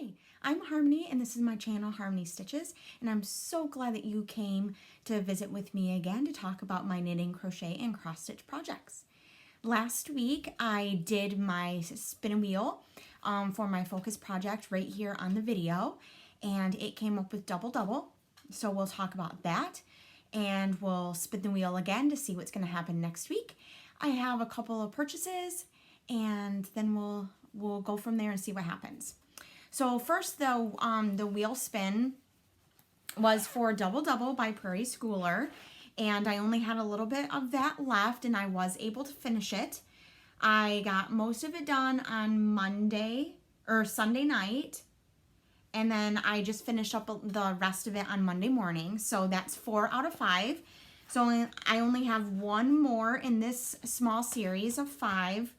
Hi, I'm Harmony and this is my channel Harmony Stitches, and I'm so glad that you came to visit with me again to talk about my knitting, crochet, and cross stitch projects. Last week I did my spin and wheel for my focus project right here on the video, and it came up with double, so we'll talk about that and we'll spin the wheel again to see what's going to happen next week. I have a couple of purchases and then we'll go from there and see what happens. So first, the wheel spin was for Double by Prairie Schooler, and I only had a little bit of that left, and I was able to finish it. I got most of it done on Sunday night, and then I just finished up the rest of it on Monday morning. So that's 4 out of 5. So I only have one more in this small series of 5.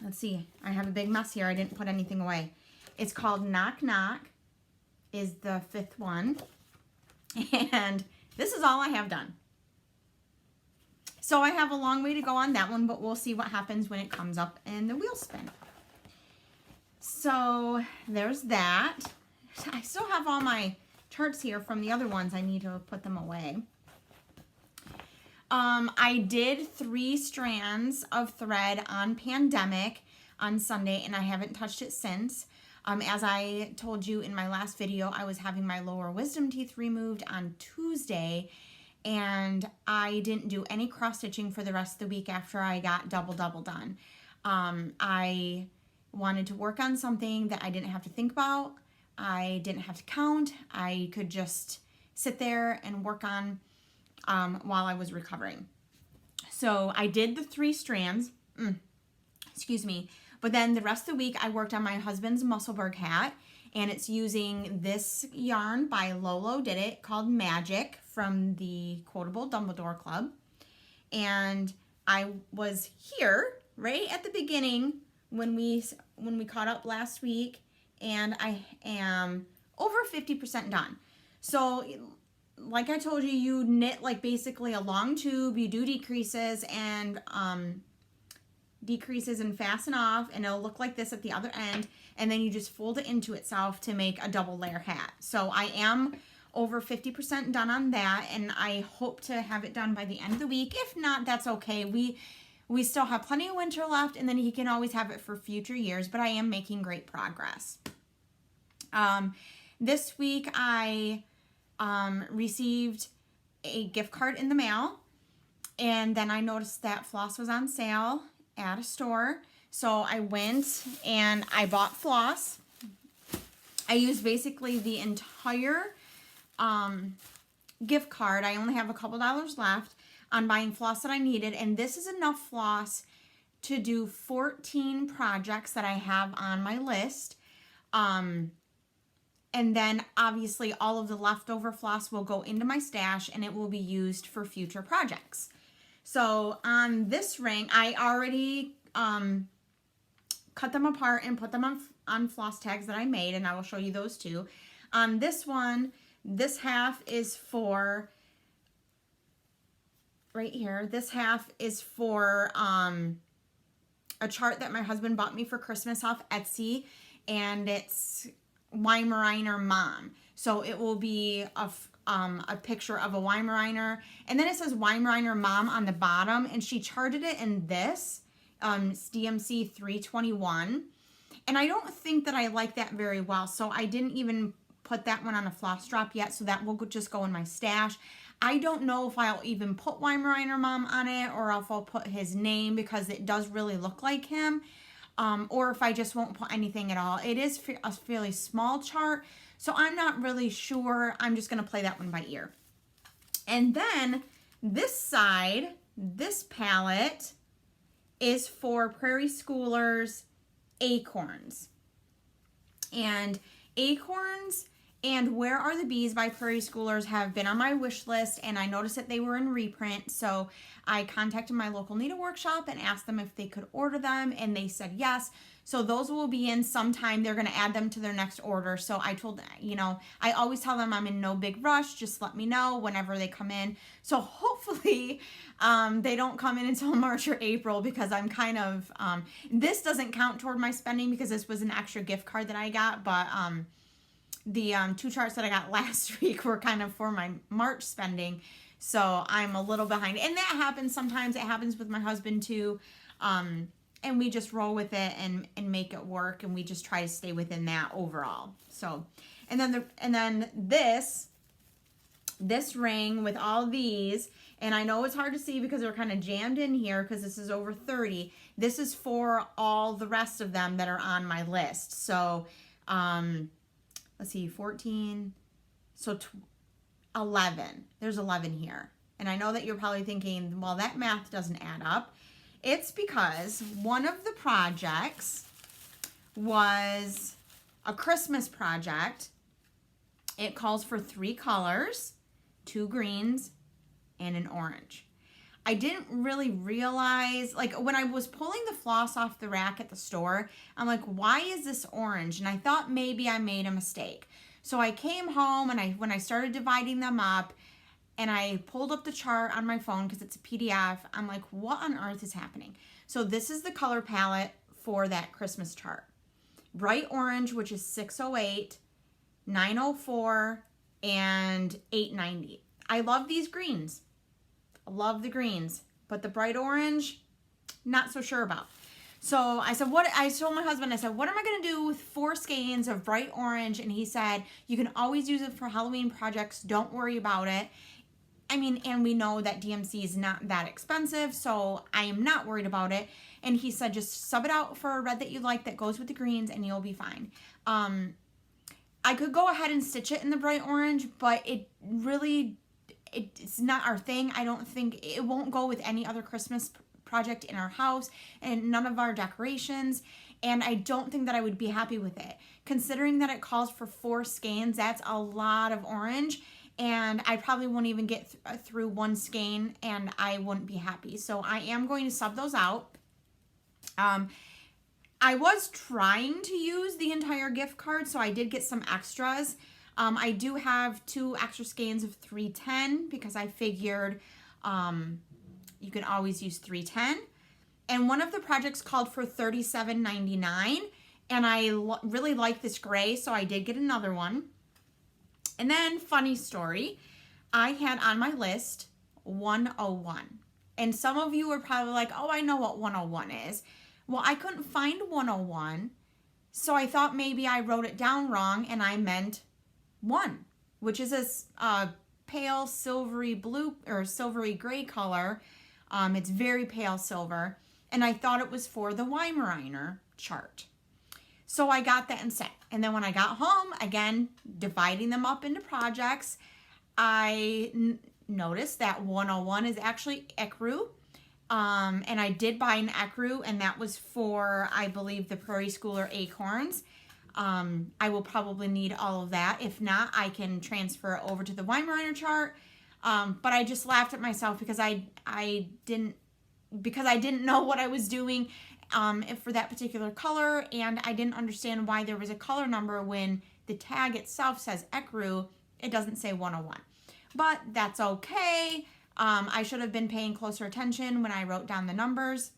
Let's see, I have a big mess here. I didn't put anything away. It's called Knock Knock, is the 5th one. And this is all I have done. So I have a long way to go on that one, but we'll see what happens when it comes up in the wheel spin. So there's that. I still have all my charts here from the other ones. I need to put them away. I did 3 strands of thread on Pandemic on Sunday, and I haven't touched it since. As I told you in my last video, I was having my lower wisdom teeth removed on Tuesday, and I didn't do any cross stitching for the rest of the week after I got double done. I wanted to work on something that I didn't have to think about. I didn't have to count. I could just sit there and work on while I was recovering. So I did the 3 strands, excuse me, but then the rest of the week I worked on my husband's Musselburgh hat, and it's using this yarn by Lolo Did It called Magic from the Quotable Dumbledore Club. And I was here right at the beginning when we caught up last week, and I am over 50% done. So like I told you, you knit like basically a long tube, you do decreases and fasten off, and it'll look like this at the other end, and then you just fold it into itself to make a double layer hat. So I am over 50% done on that, and I hope to have it done by the end of the week. If not, that's okay. We still have plenty of winter left, and then he can always have it for future years, but I am making great progress. This week I received a gift card in the mail, and then I noticed that floss was on sale at a store, so I went and I bought floss. I used basically the entire gift card. I only have a couple dollars left on buying floss that I needed, and this is enough floss to do 14 projects that I have on my list. And then obviously all of the leftover floss will go into my stash, and it will be used for future projects. So on this ring, I already cut them apart and put them on floss tags that I made, and I will show you those too. On this one, this half is for, right here, this half is for a chart that my husband bought me for Christmas off Etsy, and it's Weimaraner Mom. So it will be a picture of a Weimaraner, and then it says Weimaraner Mom on the bottom, and she charted it in this DMC 321, and I don't think that I like that very well, so I didn't even put that one on a floss drop yet, so that will just go in my stash. I don't know if I'll even put Weimaraner Mom on it, or if I'll put his name, because it does really look like him. Or if I just won't put anything at all. It is a fairly small chart, so I'm not really sure. I'm just going to play that one by ear. And then this side, this palette, is for Prairie Schoolers Acorns. And Acorns And Where Are the Bees by Prairie Schoolers have been on my wish list, and I noticed that they were in reprint. So I contacted my local needle workshop and asked them if they could order them, and they said yes. So those will be in sometime. They're going to add them to their next order. So I told, I always tell them I'm in no big rush. Just let me know whenever they come in. So hopefully they don't come in until March or April, because I'm kind of, this doesn't count toward my spending because this was an extra gift card that I got. But the 2 charts that I got last week were kind of for my March spending. So I'm a little behind. And that happens sometimes. It happens with my husband too. And we just roll with it and make it work, and we just try to stay within that overall. So, and then this ring with all these, and I know it's hard to see because they're kind of jammed in here because this is over 30. This is for all the rest of them that are on my list. So, let's see, 14, so 11. There's 11 here. And I know that you're probably thinking, well, that math doesn't add up. It's because one of the projects was a Christmas project. It calls for 3 colors, 2 greens, and an orange. I didn't really realize, like when I was pulling the floss off the rack at the store, I'm like, why is this orange? And I thought maybe I made a mistake. So I came home and when I started dividing them up, and I pulled up the chart on my phone because it's a PDF. I'm like, what on earth is happening? So this is the color palette for that Christmas chart. Bright orange, which is 608, 904, and 890. I love these greens. I love the greens. But the bright orange, not so sure about. So I said, I told my husband, I said, what am I going to do with 4 skeins of bright orange? And he said, you can always use it for Halloween projects. Don't worry about it. I mean, and we know that DMC is not that expensive, so I am not worried about it. And he said, just sub it out for a red that you like that goes with the greens, and you'll be fine. I could go ahead and stitch it in the bright orange, but it's not our thing. I don't think it won't go with any other Christmas project in our house and none of our decorations. And I don't think that I would be happy with it. Considering that it calls for 4 skeins, that's a lot of orange. And I probably won't even get through 1 skein, and I wouldn't be happy. So I am going to sub those out. I was trying to use the entire gift card, so I did get some extras. I do have 2 extra skeins of 310 because I figured you can always use 310. And one of the projects called for $37.99, and I really like this gray, so I did get another one. And then, funny story, I had on my list 101. And some of you are probably like, oh, I know what 101 is. Well, I couldn't find 101, so I thought maybe I wrote it down wrong and I meant 1, which is a pale silvery blue or silvery gray color. It's very pale silver. And I thought it was for the Weimaraner chart. So I got that and set. And then when I got home, again, dividing them up into projects, I noticed that 101 is actually ecru. And I did buy an ecru, and that was for, I believe, the Prairie Schooler acorns. I will probably need all of that. If not, I can transfer it over to the Weimaraner chart. But I just laughed at myself because I didn't know what I was doing for that particular color, and I didn't understand why there was a color number when the tag itself says ecru. It doesn't say 101. But that's okay. I should have been paying closer attention when I wrote down the numbers.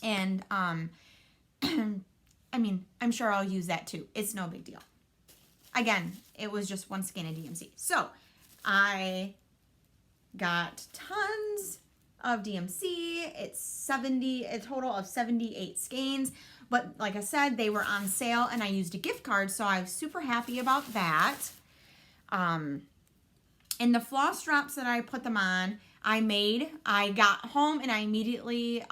And I mean, I'm sure I'll use that too. It's no big deal. Again, it was just 1 skein of DMC. So I got tons of DMC. It's a total of 78 skeins. But like I said, they were on sale and I used a gift card, so I was super happy about that. And the floss drops that I put them on, I got home and I immediately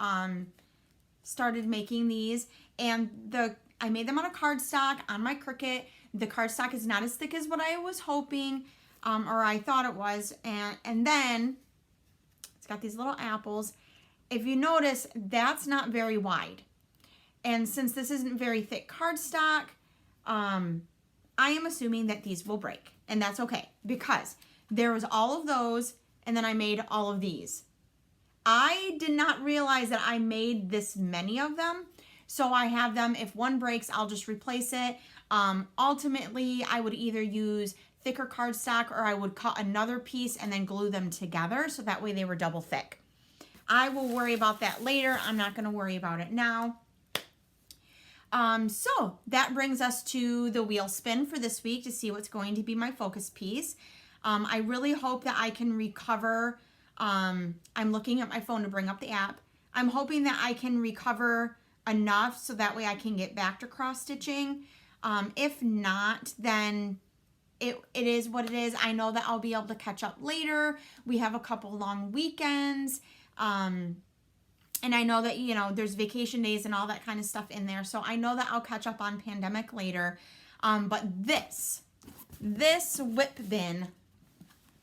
started making these. And I made them on a cardstock on my Cricut. The cardstock is not as thick as what I was hoping, or I thought it was. And then it's got these little apples. If you notice, that's not very wide. And since this isn't very thick cardstock, I am assuming that these will break, and that's okay because there was all of those, and then I made all of these. I did not realize that I made this many of them, so I have them. If one breaks, I'll just replace it. Ultimately, I would either use thicker cardstock or I would cut another piece and then glue them together so that way they were double thick. I will worry about that later. I'm not going to worry about it now. So that brings us to the wheel spin for this week to see what's going to be my focus piece. I really hope that I can recover. I'm looking at my phone to bring up the app. I'm hoping that I can recover enough so that way I can get back to cross stitching. If not, then it is what it is. I know that I'll be able to catch up later. We have a couple long weekends. And I know that, you know, there's vacation days and all that kind of stuff in there. So I know that I'll catch up on pandemic later. But this whip bin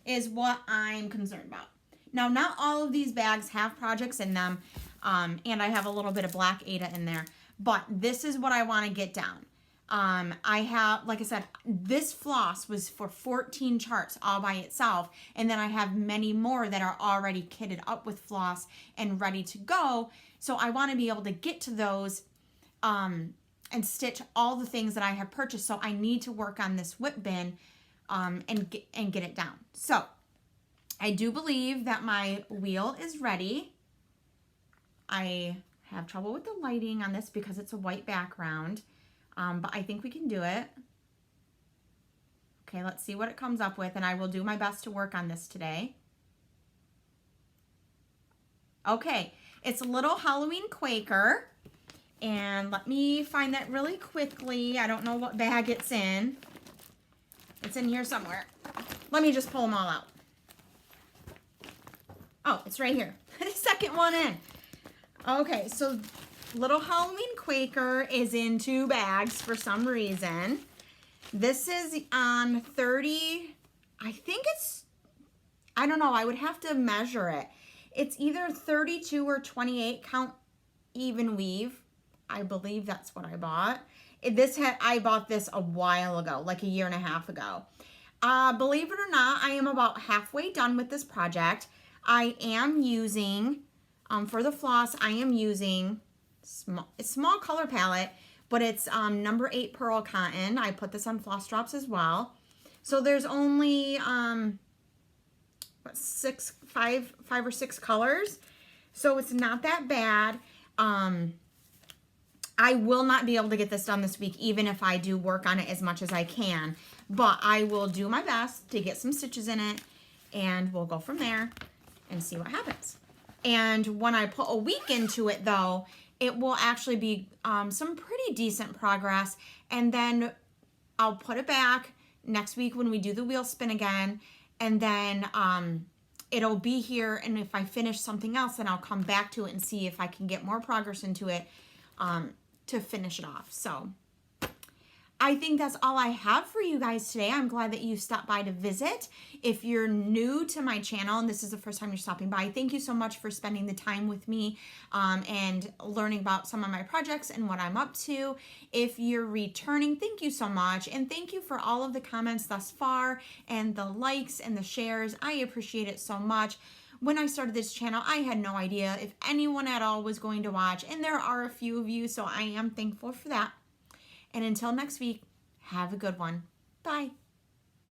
is what I'm concerned about. Now, not all of these bags have projects in them. And I have a little bit of black Aida in there. But this is what I want to get down. I have, like I said, this floss was for 14 charts all by itself. And then I have many more that are already kitted up with floss and ready to go. So I want to be able to get to those and stitch all the things that I have purchased. So I need to work on this whip bin and get it down. So I do believe that my wheel is ready. I have trouble with the lighting on this because it's a white background. But I think we can do it. Okay, let's see what it comes up with, and I will do my best to work on this today. Okay, it's a little Halloween Quaker, and let me find that really quickly. I don't know what bag it's in. It's in here somewhere. Let me just pull them all out. Oh, it's right here. The second one in. Okay, so little Halloween Quaker is in 2 bags for some reason. This is on 30, I think it's, I don't know, I would have to measure it. It's either 32 or 28 count even weave. I believe that's what I bought. I bought this a while ago, like a year and a half ago. Believe it or not, I am about halfway done with this project. I am using, for the floss, I am using small color palette, but it's number 8 pearl cotton. I put this on floss drops as well. So there's only five or six colors. So it's not that bad. I will not be able to get this done this week, even if I do work on it as much as I can. But I will do my best to get some stitches in it, and we'll go from there and see what happens. And when I put a week into it, though, it will actually be some pretty decent progress. And then I'll put it back next week when we do the wheel spin again. And then it'll be here. And if I finish something else, then I'll come back to it and see if I can get more progress into it to finish it off. So I think that's all I have for you guys today. I'm glad that you stopped by to visit. If you're new to my channel and this is the first time you're stopping by, thank you so much for spending the time with me and learning about some of my projects and what I'm up to. If you're returning, thank you so much. And thank you for all of the comments thus far and the likes and the shares. I appreciate it so much. When I started this channel, I had no idea if anyone at all was going to watch, and there are a few of you, so I am thankful for that. And until next week, have a good one. Bye.